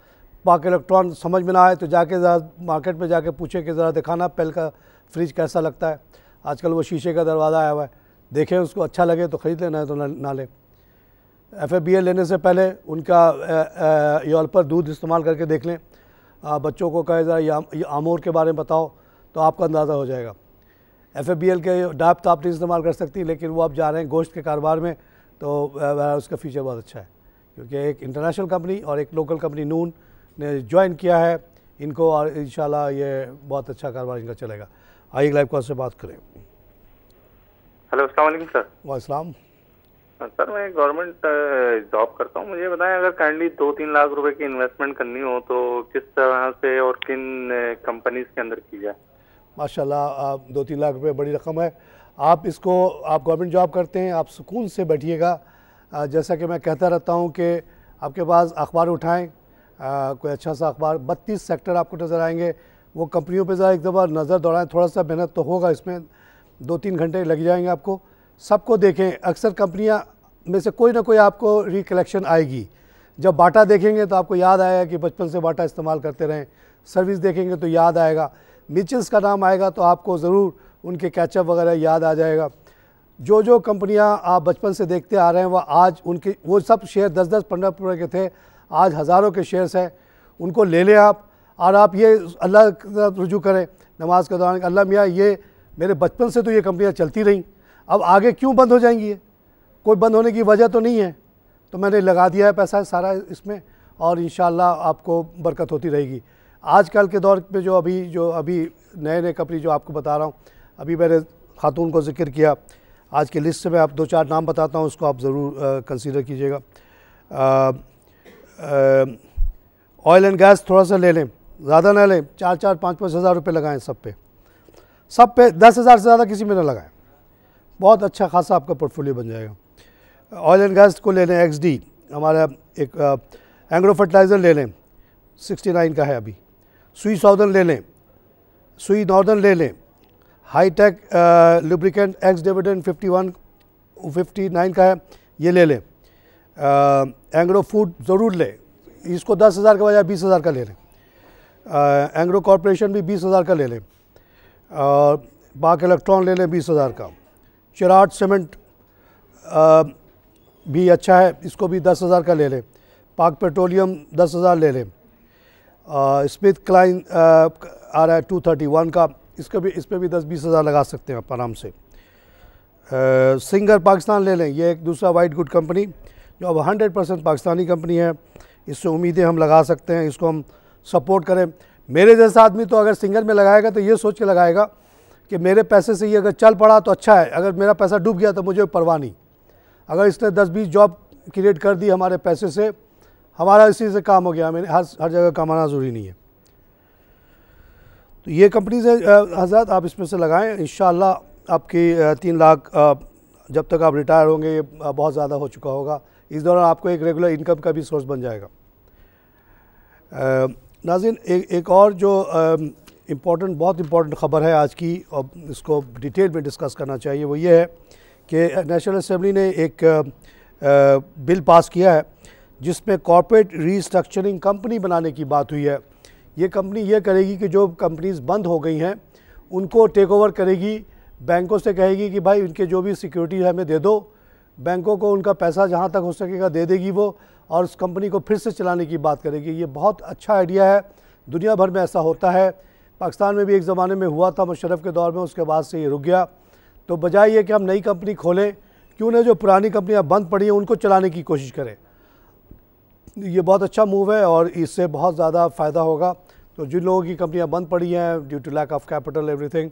पाक इलेक्ट्रॉन समझ में ना आए तो जाके ज़रा मार्केट में जाके पूछें कि ज़रा दिखाना पेल का फ्रिज कैसा लगता है। आजकल वो शीशे का दरवाज़ा आया हुआ है, देखें, उसको अच्छा लगे तो ख़रीद लेना है, तो ना लें। FFBL लेने से पहले उनका यॉल पर दूध इस्तेमाल करके देख लें। बच्चों को कहे ज़रा आमोर के बारे में बताओ, तो आपका अंदाज़ा हो जाएगा। FFBL के डाप तो आप नहीं इस्तेमाल कर सकती, लेकिन वो आप जा रहे हैं गोश्त के कारोबार में, तो उसका फीचर बहुत अच्छा है, क्योंकि एक इंटरनेशनल कंपनी और एक लोकल कंपनी नून ने ज्वाइन किया है इनको, और इंशाल्लाह ये बहुत अच्छा कारोबार इनका चलेगा। आइए लाइव कॉल से बात करें। हेलो, अस्सलाम वालेकुम सर। वालेकुम सर, मैं गवर्नमेंट जॉब करता हूँ। मुझे बताएं, अगर काइंडली 2-3 लाख रुपए की इन्वेस्टमेंट करनी हो तो किस तरह से और किन कंपनीज के अंदर की जाए? माशाल्लाह, 2-3 लाख रुपए बड़ी रकम है। आप गवर्नमेंट जॉब करते हैं, आप सुकून से बैठिएगा। जैसा कि मैं कहता रहता हूँ कि आपके पास अखबार उठाएं, कोई अच्छा सा अखबार, 32 सेक्टर आपको नज़र आएंगे। वो कंपनियों पे ज़रा एक दफ़ा नज़र दौड़ाएं। थोड़ा सा मेहनत तो होगा इसमें, 2-3 घंटे लग जाएंगे आपको। सबको देखें, अक्सर कंपनियां में से कोई ना कोई आपको रिकलेक्शन आएगी। जब बाटा देखेंगे तो आपको याद आएगा कि बचपन से बाटा इस्तेमाल करते रहें। सर्विस देखेंगे तो याद आएगा। मिचेल्स का नाम आएगा तो आपको ज़रूर उनके कैचअप वगैरह याद आ जाएगा। जो कंपनियां आप बचपन से देखते आ रहे हैं, वह आज वो सब शेयर 10-10, 15 के थे, आज हज़ारों के शेयर्स हैं। उनको ले लें आप, और आप ये अल्लाह की तरफ रुजू करें नमाज के दौरान। अल्लाह मियाँ, ये मेरे बचपन से तो ये कंपनियाँ चलती रहीं, अब आगे क्यों बंद हो जाएंगी? ये कोई बंद होने की वजह तो नहीं है, तो मैंने लगा दिया है पैसा सारा इसमें, और इंशाअल्लाह आपको बरकत होती रहेगी। आजकल के दौर पे जो अभी नए कंपनी जो आपको बता रहा हूँ, अभी मैंने खातून को जिक्र किया, आज की लिस्ट से मैं आप 2-4 नाम बताता हूँ, उसको आप ज़रूर कंसीडर कीजिएगा। ऑयल एंड गैस थोड़ा सा ले लें, ज़्यादा ना लें, 4-4, 5-5 हज़ार रुपये लगाएँ सब पे 10,000 से ज़्यादा किसी में ना लगाएं। बहुत अच्छा खासा आपका पोर्टफोलियो बन जाएगा। ऑयल एंड गैस को ले लें, XD हमारा एक एंग्रो फर्टिलाइज़र ले लें, 69 का है अभी। सुई साउदर्न ले लें, सुई नॉर्दर्न ले लें। हाईटेक लुब्रिकेंट एक्स डिविडेंड 59 का है, ये ले लें। एंग्रो फूड ज़रूर लें, इसको 10,000 के बजाय 20,000 का ले लें। एंग्रो कॉरपोरेशन भी 20,000 का ले लें। पाक इलेक्ट्रॉन ले लें 20,000 का। चिराट सीमेंट भी अच्छा है, इसको भी 10,000 का ले लें। पाक पेट्रोलियम 10,000 ले लें। स्मिथ क्लाइन आ रहा है 231 का, इस पर भी 10-20 हज़ार लगा सकते हैं आप आराम से। सिंगर पाकिस्तान ले लें, ये एक दूसरा वाइट गुड कंपनी जो अब 100% पाकिस्तानी कंपनी है, इससे उम्मीदें हम लगा सकते हैं, इसको हम सपोर्ट करें। मेरे जैसा आदमी तो अगर सिंगर में लगाएगा तो ये सोच के लगाएगा कि मेरे पैसे से ये अगर चल पड़ा तो अच्छा है, अगर मेरा पैसा डूब गया तो मुझे परवाह नहीं। अगर इसने 10-20 जॉब क्रिएट कर दी हमारे पैसे से, हमारा इसी से काम हो गया, हमें हर जगह कमाना ज़रूरी नहीं है। तो ये कंपनीज़ है हज़रत, आप इसमें से लगाएं, इंशाअल्लाह आपकी 3 लाख जब तक आप रिटायर होंगे ये बहुत ज़्यादा हो चुका होगा। इस दौरान आपको एक रेगुलर इनकम का भी सोर्स बन जाएगा। नाज़रीन, एक और जो बहुत इम्पॉर्टेंट ख़बर है आज की, और इसको डिटेल में डिस्कस करना चाहिए, वो ये है कि नेशनल असेंबली ने एक बिल पास किया है जिसमें कॉर्पोरेट रीस्ट्रक्चरिंग कंपनी बनाने की बात हुई है। ये कंपनी ये करेगी कि जो कंपनीज़ बंद हो गई हैं उनको टेक ओवर करेगी, बैंकों से कहेगी कि भाई उनके जो भी सिक्योरिटी है हमें दे दो, बैंकों को उनका पैसा जहाँ तक हो सकेगा दे देगी वो, और उस कंपनी को फिर से चलाने की बात करेगी। ये बहुत अच्छा आइडिया है, दुनिया भर में ऐसा होता है। पाकिस्तान में भी एक ज़माने में हुआ था मुशर्रफ के दौर में, उसके बाद से ये रुक गया। तो बजाय ये कि हम नई कंपनी खोलें, क्यों ना जो पुरानी कंपनियाँ बंद पड़ी हैं उनको चलाने की कोशिश करें। ये बहुत अच्छा मूव है और इससे बहुत ज़्यादा फ़ायदा होगा। तो जिन लोगों की कंपनियां बंद पड़ी हैं due to lack of capital everything,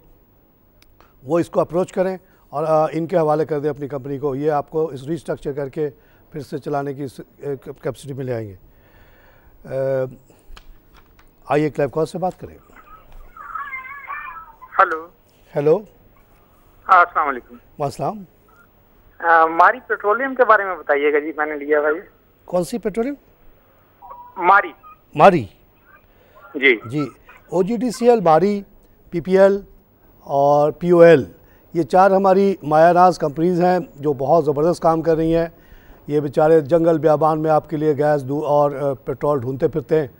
वो इसको अप्रोच करें और इनके हवाले कर दें अपनी कंपनी को। ये आपको इस रीस्ट्रक्चर करके फिर से चलाने की कैपेसिटी में ले आएंगे। आइए क्लैब कॉल से बात करें। हेलो। अस्सलाम वालेकुम। वालेकुम। मारी पेट्रोलियम के बारे में बताइएगा जी, मैंने लिया भाई। कौन सी पेट्रोलियम? मारी जी OGDCL, मारी, PPL और POL, ये 4 हमारी मायानाज कंपनीज़ हैं जो बहुत ज़बरदस्त काम कर रही हैं। ये बेचारे जंगल बियाबान में आपके लिए गैस और पेट्रोल ढूंढते फिरते हैं,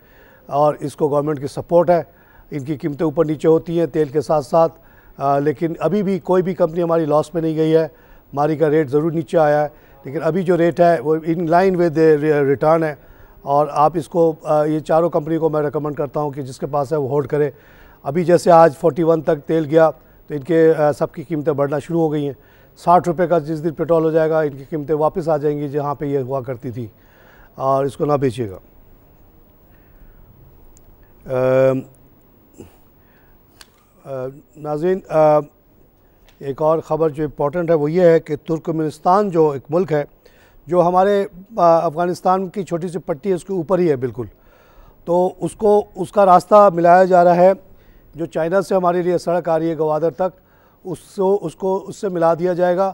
और इसको गवर्नमेंट की सपोर्ट है। इनकी कीमतें ऊपर नीचे होती हैं तेल के साथ साथ, लेकिन अभी भी कोई भी कंपनी हमारी लॉस में नहीं गई है। मारी का रेट ज़रूर नीचे आया है, लेकिन अभी जो रेट है वो इन लाइन विद रिटर्न है। और आप इसको ये चारों कंपनी को मैं रेकमेंड करता हूँ कि जिसके पास है वो होल्ड करे। अभी जैसे आज 41 तक तेल गया तो इनके सबकी कीमतें बढ़ना शुरू हो गई हैं। 60 रुपये का जिस दिन पेट्रोल हो जाएगा इनकी कीमतें वापस आ जाएंगी जहाँ पे ये हुआ करती थी, और इसको ना बेचिएगा। नाज़रीन, एक और ख़बर जो इम्पोर्टेंट है वो ये है कि तुर्कमेनिस्तान जो एक मुल्क है जो हमारे अफ़गानिस्तान की छोटी सी पट्टी है उसके ऊपर ही है बिल्कुल, तो उसका रास्ता मिलाया जा रहा है। जो चाइना से हमारे लिए सड़क आ रही है गवादर तक, उससे मिला दिया जाएगा।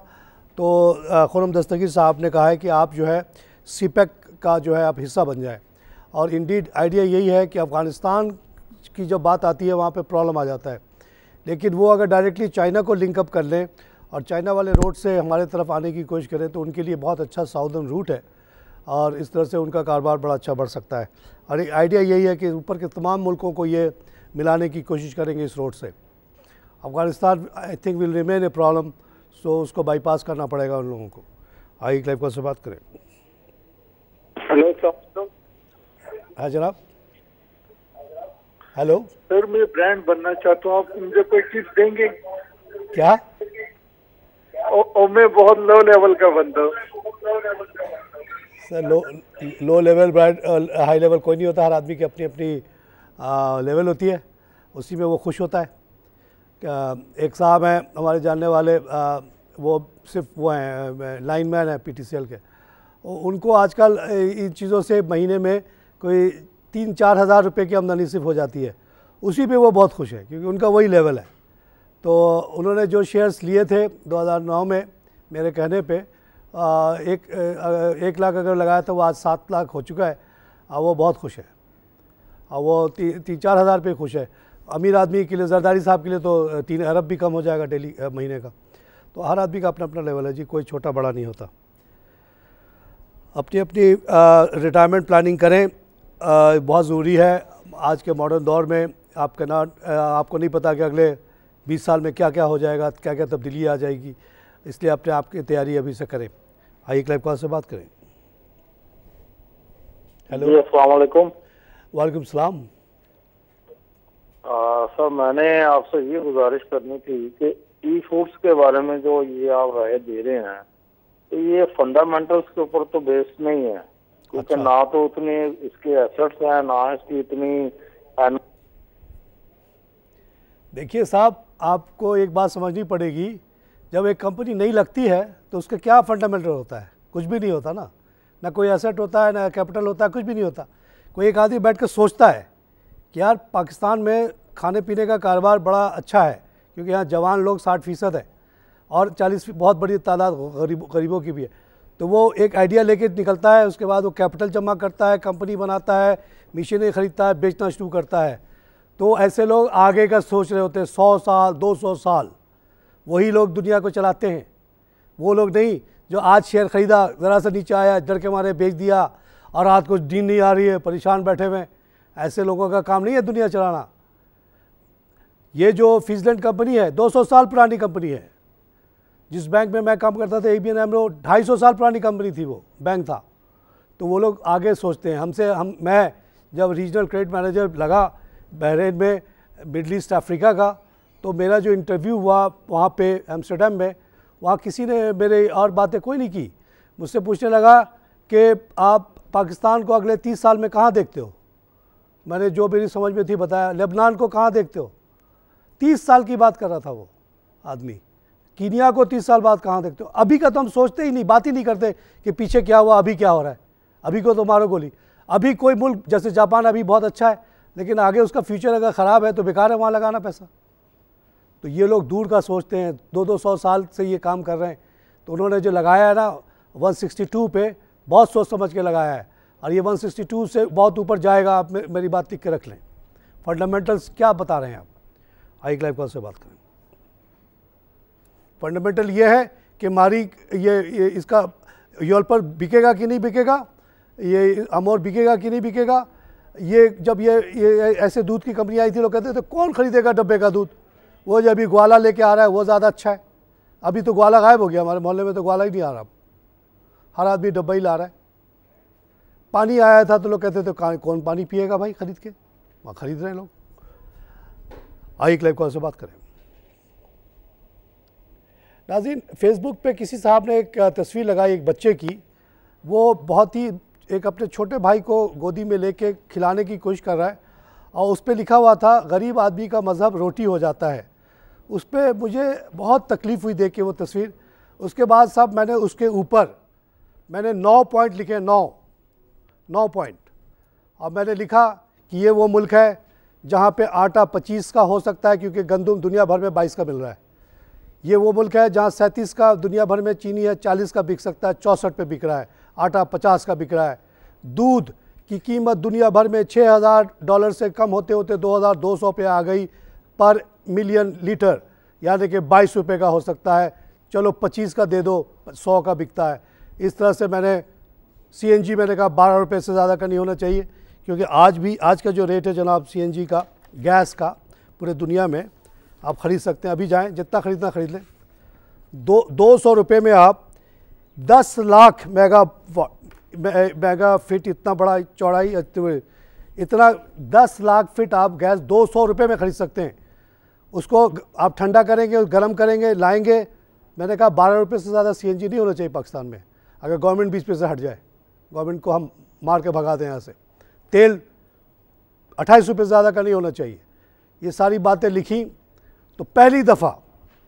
तो खुर्रम दस्तगीर साहब ने कहा है कि आप जो है सीपेक का जो है आप हिस्सा बन जाए। और इंडीड आइडिया यही है कि अफ़गानिस्तान की जब बात आती है वहाँ पे प्रॉब्लम आ जाता है, लेकिन वो अगर डायरेक्टली चाइना को लिंकअप कर लें और चाइना वाले रोड से हमारे तरफ आने की कोशिश करें तो उनके लिए बहुत अच्छा साउदर्न रूट है, और इस तरह से उनका कारोबार बड़ा अच्छा बढ़ सकता है। और एक आइडिया यही है कि ऊपर के तमाम मुल्कों को ये मिलाने की कोशिश करेंगे इस रोड से। Afghanistan I think will remain a problem, so उसको बाईपास करना पड़ेगा उन लोगों को। आइए क्लाइव से बात करें। हेलो। हाँ जनाब। हेलो सर, मैं ब्रांड बनना चाहता हूँ, आप मुझे कोई टिप्स देंगे क्या? और मैं बहुत लो लेवल का बंदा हूँ sir. Low level brand high level कोई नहीं होता, हर आदमी की अपनी अपनी लेवल होती है, उसी में वो खुश होता है। एक साहब हैं हमारे जानने वाले, वो सिर्फ वो हैं लाइनमैन हैं PTCL के, उनको आजकल इन चीज़ों से महीने में कोई 3-4 हज़ार रुपये की आमदनी सिर्फ हो जाती है, उसी पे वो बहुत खुश है क्योंकि उनका वही लेवल है। तो उन्होंने जो शेयर्स लिए थे 2009 में मेरे कहने पे, 1 लाख अगर लगाया तो वो आज 7 लाख हो चुका है और वो बहुत खुश है और वो 3-4 हज़ार रुपये खुश है। अमीर आदमी के लिए, जरदारी साहब के लिए तो 3 अरब भी कम हो जाएगा डेली महीने का। तो हर आदमी का अपना अपना लेवल है जी, कोई छोटा बड़ा नहीं होता। अपनी अपनी रिटायरमेंट प्लानिंग करें, बहुत ज़रूरी है आज के मॉडर्न दौर में। आपको नहीं पता कि अगले 20 साल में क्या क्या हो जाएगा, क्या क्या तब्दीली आ जाएगी, इसलिए अपने आप की तैयारी अभी से करें। आइए क्लाइव कॉल से बात करें। हेलो, अस्सलाम वालेकुम। वालेकुम सलाम। सर, मैंने आपसे ये गुजारिश करनी थी कि ई फूड्स के बारे में जो ये आप राय दे रहे हैं, तो ये फंडामेंटल्स के ऊपर तो बेस्ड नहीं है, क्योंकि ना तो उतने इसके एसेट्स हैं, ना इसकी इतनी। देखिए साहब, आपको एक बात समझनी पड़ेगी, जब एक कंपनी नहीं लगती है तो उसका क्या फंडामेंटल होता है? कुछ भी नहीं होता ना कोई एसेट होता है, ना कैपिटल होता है, कुछ भी नहीं होता। कोई एक आदमी बैठ कर सोचता है कि यार पाकिस्तान में खाने पीने का कारोबार बड़ा अच्छा है, क्योंकि यहाँ जवान लोग 60% है और 40 बहुत बड़ी तादाद गरीबों की भी है। तो वो एक आइडिया लेके निकलता है, उसके बाद वो कैपिटल जमा करता है, कंपनी बनाता है, मशीनें ख़रीदता है, बेचना शुरू करता है। तो ऐसे लोग आगे का सोच रहे होते हैं, 100 साल 200 साल, वही लोग दुनिया को चलाते हैं। वो लोग नहीं जो आज शेयर ख़रीदा, ज़रा सा नीचे आया, डर के मारे बेच दिया और रात को नींद नहीं आ रही है, परेशान बैठे हुए। ऐसे लोगों का काम नहीं है दुनिया चलाना। ये जो फिजलैंड कंपनी है 200 साल पुरानी कंपनी है। जिस बैंक में मैं काम करता था ABN AMRO, 250 साल पुरानी कंपनी थी, वो बैंक था। तो वो लोग आगे सोचते हैं। मैं जब रीजनल क्रेडिट मैनेजर लगा बहरीन में, मिडल ईस्ट अफ्रीका का, तो मेरा जो इंटरव्यू हुआ वहाँ पे एम्स्टर्डम में, वहाँ किसी ने मेरे और बातें कोई नहीं की। मुझसे पूछने लगा कि आप पाकिस्तान को अगले 30 साल में कहाँ देखते हो? मैंने जो मेरी समझ में थी बताया। लेबनान को कहाँ देखते हो? 30 साल की बात कर रहा था वो आदमी। कीनिया को 30 साल बाद कहाँ देखते हो? अभी का तो हम सोचते ही नहीं, बात ही नहीं करते कि पीछे क्या हुआ, अभी क्या हो रहा है। अभी को तो मारो गोली। अभी कोई मुल्क जैसे जापान अभी बहुत अच्छा है, लेकिन आगे उसका फ्यूचर अगर ख़राब है तो बेकार है वहाँ लगाना पैसा। तो ये लोग दूर का सोचते हैं, 200 साल से ये काम कर रहे हैं। तो उन्होंने जो लगाया है ना 162 पे, बहुत सोच समझ के लगाया है, और ये 162 से बहुत ऊपर जाएगा। आप मेरी बात लिख के रख लें। फंडामेंटल्स क्या बता रहे हैं आप? आई क्लाइव कॉल से बात करें। फंडामेंटल ये है कि हमारी ये इसका यूरोप बिकेगा कि नहीं बिकेगा, ये अमोर बिकेगा कि नहीं बिकेगा। ये जब ये ऐसे दूध की कंपनी आई थी, लोग कहते थे कौन खरीदेगा डब्बे का दूध, वो जो अभी ग्वाला लेके आ रहा है वो ज़्यादा अच्छा है। अभी तो ग्वाला गायब हो गया, हमारे मोहल्ले में तो ग्वाला ही नहीं आ रहा, हर आदमी डब्बा ही ला रहा है। पानी आया था तो लोग कहते थे कौन पानी पिएगा भाई खरीद के, वहाँ खरीद रहे हैं लोग। आइए क्लाइव कॉल से बात करें। नाज़रीन, फेसबुक पे किसी साहब ने एक तस्वीर लगाई एक बच्चे की, वो बहुत ही एक अपने छोटे भाई को गोदी में लेके खिलाने की कोशिश कर रहा है, और उस पर लिखा हुआ था गरीब आदमी का मज़हब रोटी हो जाता है। उस पर मुझे बहुत तकलीफ़ हुई देख के वो तस्वीर। उसके बाद साहब मैंने उसके ऊपर 9 पॉइंट लिखे, 9 पॉइंट, और मैंने लिखा कि ये वो मुल्क है जहाँ पे आटा 25 का हो सकता है, क्योंकि गंदम दुनिया भर में 22 का मिल रहा है। ये वो मुल्क है जहाँ 37 का दुनिया भर में चीनी है, 40 का बिक सकता है, 64 पे बिक रहा है। आटा 50 का बिक रहा है। दूध की कीमत दुनिया भर में $6,000 से कम होते होते 2,200 पे आ गई पर मिलियन लीटर, यानी कि 22 रुपये का हो सकता है। चलो 25 का दे दो, 100 का बिकता है। इस तरह से मैंने CNG मैंने कहा 12 रुपये से ज़्यादा का नहीं होना चाहिए, क्योंकि आज का जो रेट है जनाब CNG का, गैस का, पूरे दुनिया में आप ख़रीद सकते हैं। अभी जाएं, जितना ख़रीदना ख़रीद लें। 200 रुपये में आप 10 लाख मेगा फिट, इतना बड़ा चौड़ाई, इतना 10 लाख फिट आप गैस 200 रुपये में ख़रीद सकते हैं। उसको आप ठंडा करेंगे, गर्म करेंगे, लाएंगे। मैंने कहा 12 रुपये से ज़्यादा CNG नहीं होना चाहिए पाकिस्तान में, अगर गवर्नमेंट 20 पैसे हट जाए, गवर्नमेंट को हम मार के भगा दें यहाँ से। तेल 28 रुपये से ज़्यादा का नहीं होना चाहिए। ये सारी बातें लिखी तो पहली दफ़ा,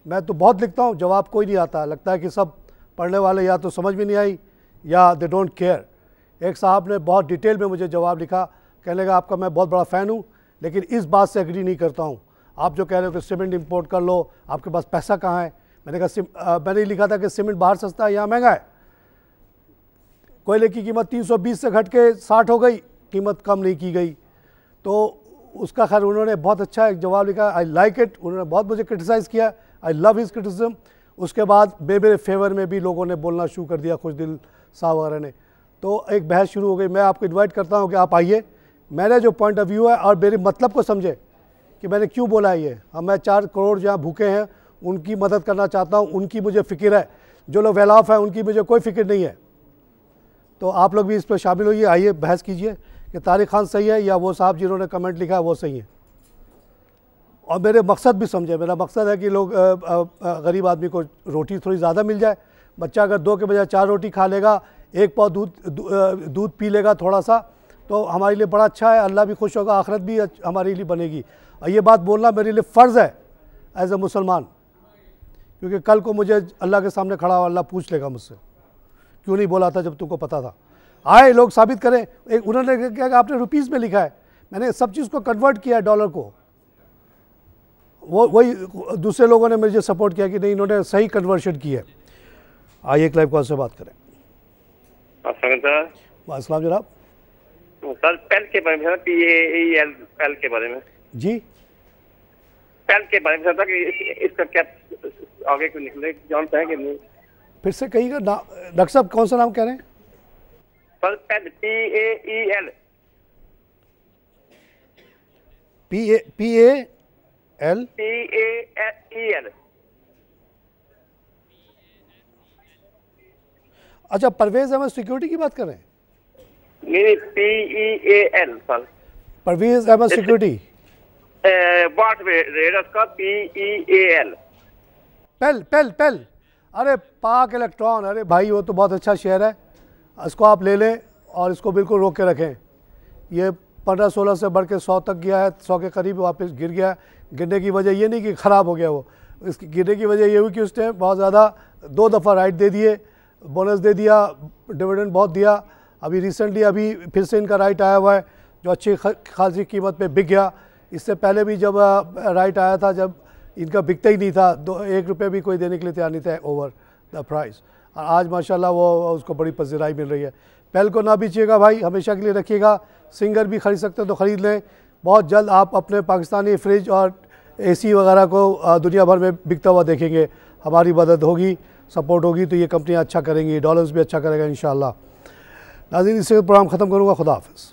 मैं तो बहुत लिखता हूँ, जवाब कोई नहीं आता। लगता है कि सब पढ़ने वाले या तो समझ में नहीं आई या दे डोंट केयर। एक साहब ने बहुत डिटेल में मुझे जवाब लिखा, कहने लगा आपका मैं बहुत बड़ा फ़ैन हूँ, लेकिन इस बात से एग्री नहीं करता हूँ। आप जो कह रहे हो कि सीमेंट इंपोर्ट कर लो, आपके पास पैसा कहाँ है? मैंने कहा मैंने लिखा था कि सीमेंट बाहर सस्ता है, यहाँ महंगा है। कोयले की कीमत 320 से घट के 60 हो गई, कीमत कम नहीं की गई। तो उसका खैर उन्होंने बहुत अच्छा एक जवाब लिखा, आई लाइक इट। उन्होंने बहुत मुझे क्रिटिसाइज़ किया, आई लव हिज क्रिटिसिज्म। उसके बाद मेरे फेवर में भी लोगों ने बोलना शुरू कर दिया, खुशदिल साहब वगैरह ने। तो एक बहस शुरू हो गई। मैं आपको इनवाइट करता हूँ कि आप आइए, मैंने जो पॉइंट ऑफ व्यू है और मेरे मतलब को समझे कि मैंने क्यों बोला है ये। हम मैं 4 करोड़ जहाँ भूखे हैं उनकी मदद करना चाहता हूँ, उनकी मुझे फ़िक्र है। जो लोग वेल ऑफ हैं उनकी मुझे कोई फ़िक्र नहीं है। तो आप लोग भी इस पर शामिल होइए, आइए बहस कीजिए कि तारिक खान सही है या वो साहब जिन्होंने कमेंट लिखा है वो सही है। और मेरे मकसद भी समझे, मेरा मकसद है कि लोग गरीब आदमी को रोटी थोड़ी ज़्यादा मिल जाए। बच्चा अगर 2 के बजाय 4 रोटी खा लेगा, 1 पाव दूध पी लेगा थोड़ा सा, तो हमारे लिए बड़ा अच्छा है। अल्लाह भी खुश होगा, आखिरत भी हमारे लिए बनेगी। और ये बात बोलना मेरे लिए फ़र्ज़ है एज ए मुसलमान, क्योंकि कल को मुझे अल्लाह के सामने खड़ा हो, अल्लाह पूछ लेगा मुझसे क्यों नहीं बोला था जब तुमको पता था। आए लोग साबित करें। एक उन्होंने क्या कि आपने रुपीज़ में लिखा है, मैंने सब चीज़ को कन्वर्ट किया है डॉलर को। वही दूसरे लोगों ने मुझे सपोर्ट किया कि नहीं इन्होंने सही कन्वर्शन की है। आइए एक लाइव कॉल से बात करें। अस्सलाम जनाब। सर पेल के बारे में, PAEL पेल के बारे में जी, पेल के बारे में था कि इसका क्या आगे क्यों निकले, जानते हैं कि नहीं? फिर से कहिएगा। डॉक्टर साहब कौन सा नाम कह रहे हैं? सर पेल PAEL PAEL। अच्छा, परवेज अहमद सिक्योरिटी की बात कर रहे हैं? नहीं, PEAL sir, Parvez Ahmed security. बाट रेडर्स का PEAL। पेल। अरे पाक इलेक्ट्रॉन, अरे भाई वो तो बहुत अच्छा शेयर है, इसको आप ले लें और इसको बिल्कुल रोक के रखें। ये 15-16 से बढ़ के 100 तक गया है, 100 के करीब वापस गिर गया। गिरने की वजह ये नहीं कि ख़राब हो गया वो, इसकी गिरने की वजह ये हुई कि उसने बहुत ज़्यादा 2 दफ़ा राइट दे दिए, बोनस दे दिया, डिविडेंड बहुत दिया। अभी रिसेंटली अभी फिर से इनका राइट आया हुआ है जो अच्छी खासी कीमत पे बिक गया। इससे पहले भी जब राइट आया था, जब इनका बिकता ही नहीं था, 1 रुपये भी कोई देने के लिए तैयार नहीं था ओवर द प्राइस। और आज माशाल्लाह वो उसको बड़ी पजीराई मिल रही है। पेल को ना बेचिएगा भाई, हमेशा के लिए रखिएगा। सिंगर भी ख़रीद सकते हैं तो ख़रीद लें। बहुत जल्द आप अपने पाकिस्तानी फ्रिज और AC वगैरह को दुनिया भर में बिकता हुआ देखेंगे। हमारी मदद होगी, सपोर्ट होगी तो ये कंपनियाँ अच्छा करेंगी, डॉलर्स भी अच्छा करेगा इंशाअल्लाह। नाज़रीन, इससे प्रोग्राम ख़त्म करूँगा। खुदा हाफ़िज़।